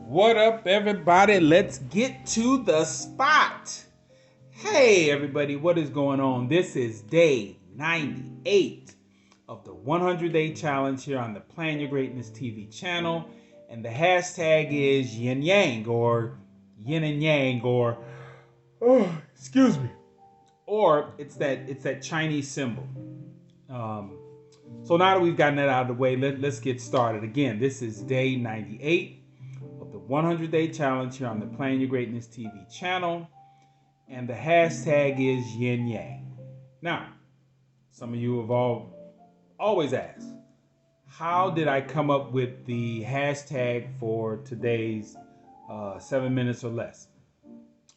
What up, everybody? Let's get to the spot. Hey, everybody, what is going on? This is day 98 of the 100 Day Challenge here on the Plan Your Greatness TV channel. And the hashtag is yin yang or yin and yang excuse me. Or it's that Chinese symbol. So now that we've gotten that out of the way, let's get started. Again, this is day 98 of the 100 Day Challenge here on the Plan Your Greatness TV channel. And the hashtag is yin yang. Now, some of you have always asked, how did I come up with the hashtag for today's 7 minutes or less?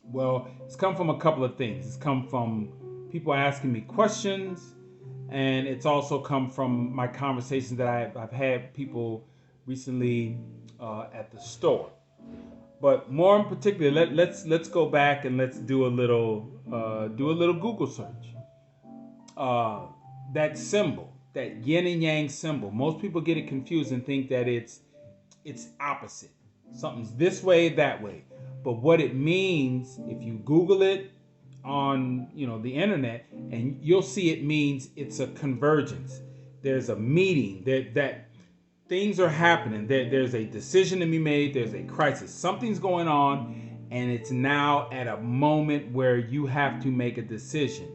Well, it's come from a couple of things. It's come from people asking me questions, and it's also come from my conversations that I've had people recently at the store. But more in particular, let's go back and let's do a little Google search. That symbol, that yin and yang symbol, most people get it confused and think that it's opposite. Something's this way, that way. But what it means, if you Google it on the internet, and you'll see it means it's a convergence. There's a meeting that things are happening. There's a decision to be made. There's a crisis. Something's going on, and it's now at a moment where you have to make a decision,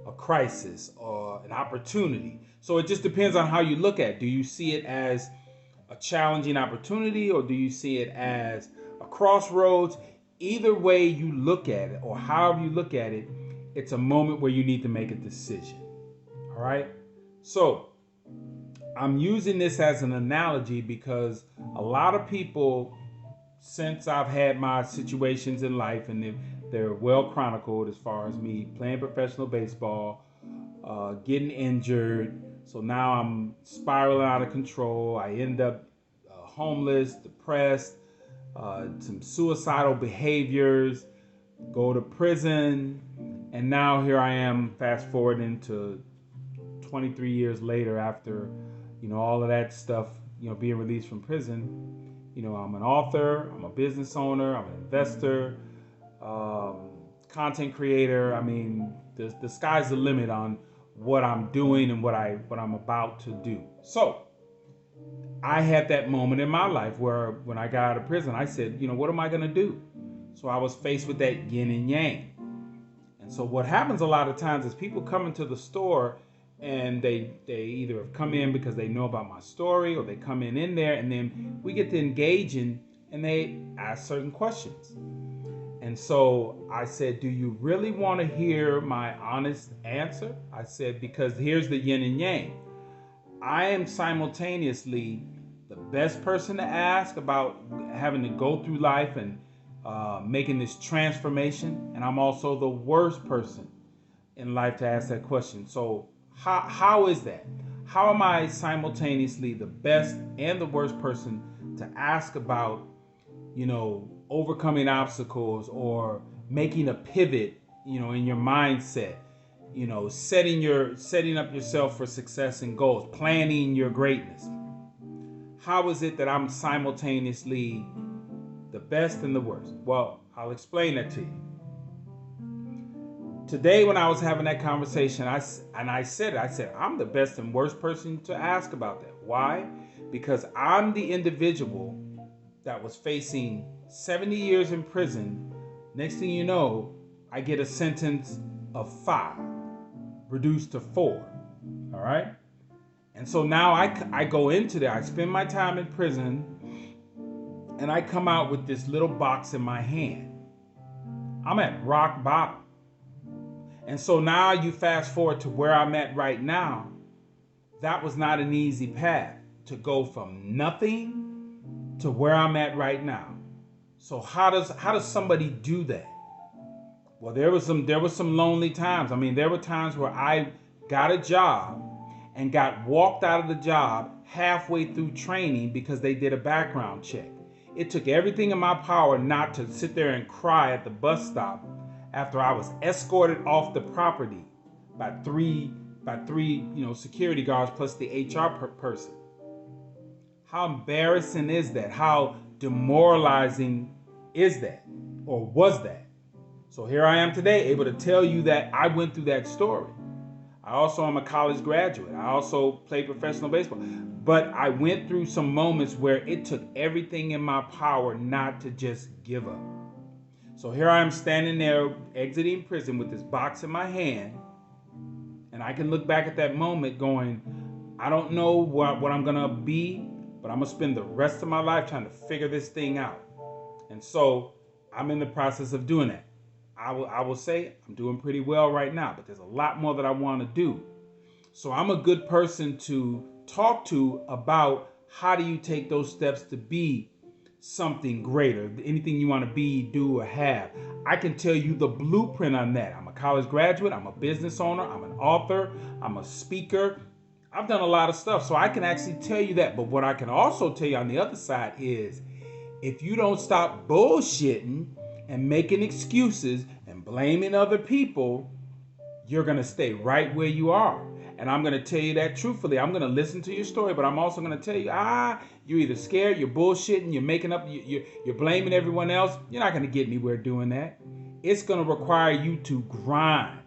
a crisis, or an opportunity. So it just depends on how you look at it. Do you see it as a challenging opportunity, or do you see it as a crossroads? Either way you look at it, or however you look at it, it's a moment where you need to make a decision. All right? So I'm using this as an analogy because a lot of people, since I've had my situations in life, and they're well chronicled as far as me playing professional baseball, getting injured. So now I'm spiraling out of control. I end up homeless, depressed, some suicidal behaviors, go to prison, and now here I am, fast forward into 23 years later after all of that stuff, being released from prison. I'm an author, I'm a business owner, I'm an investor, content creator. I mean, the sky's the limit on what I'm doing and what I'm about to do. So I had that moment in my life where when I got out of prison, I said, what am I going to do? So I was faced with that yin and yang. And so what happens a lot of times is people come into the store and they either have come in because they know about my story, or they come in there, and then we get to engaging and they ask certain questions. And so I said, do you really want to hear my honest answer? I said, because here's the yin and yang. I am simultaneously the best person to ask about having to go through life and making this transformation, and I'm also the worst person in life to ask that question. So how is that? How am I simultaneously the best and the worst person to ask about, overcoming obstacles or making a pivot, in your mindset, setting up yourself for success and goals, planning your greatness? How is it that I'm simultaneously the best and the worst? Well, I'll explain that to you. Today, when I was having that conversation, I said, I'm the best and worst person to ask about that. Why? Because I'm the individual that was facing 70 years in prison. Next thing you know, I get a sentence of 5, reduced to 4. All right? And so now I go into there. I spend my time in prison, and I come out with this little box in my hand. I'm at rock bottom. And so now you fast forward to where I'm at right now. That was not an easy path to go from nothing to where I'm at right now. So how does somebody do that? Well, there was some lonely times. I mean, there were times where I got a job and got walked out of the job halfway through training because they did a background check. It took everything in my power not to sit there and cry at the bus stop after I was escorted off the property by three security guards plus the HR person. How embarrassing is that? How demoralizing is that, or was that? So here I am today, able to tell you that I went through that story. I also am a college graduate. I also played professional baseball. But I went through some moments where it took everything in my power not to just give up. So here I am standing there exiting prison with this box in my hand. And I can look back at that moment going, I don't know what I'm going to be, but I'm going to spend the rest of my life trying to figure this thing out. And so I'm in the process of doing that. I will say I'm doing pretty well right now, but there's a lot more that I want to do. So I'm a good person to talk to about how do you take those steps to be something greater, anything you want to be, do, or have. I can tell you the blueprint on that. I'm a college graduate, I'm a business owner, I'm an author, I'm a speaker. I've done a lot of stuff, so I can actually tell you that. But what I can also tell you on the other side is if you don't stop bullshitting and making excuses and blaming other people, you're going to stay right where you are. And I'm going to tell you that truthfully. I'm going to listen to your story, but I'm also going to tell you, you're either scared, you're bullshitting, you're making up, you're blaming everyone else. You're not going to get anywhere doing that. It's going to require you to grind.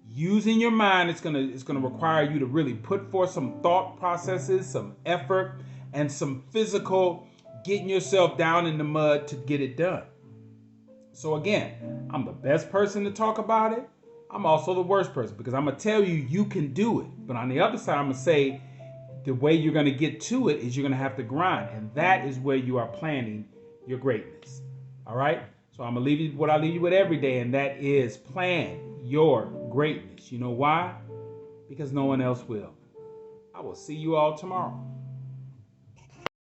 Using your mind, it's going to require you to really put forth some thought processes, some effort, and some physical getting yourself down in the mud to get it done. So again, I'm the best person to talk about it. I'm also the worst person because I'm going to tell you, you can do it. But on the other side, I'm going to say the way you're going to get to it is you're going to have to grind. And that is where you are planning your greatness. All right. So I'm going to leave you what I leave you with every day. And that is plan your greatness. You know why? Because no one else will. I will see you all tomorrow.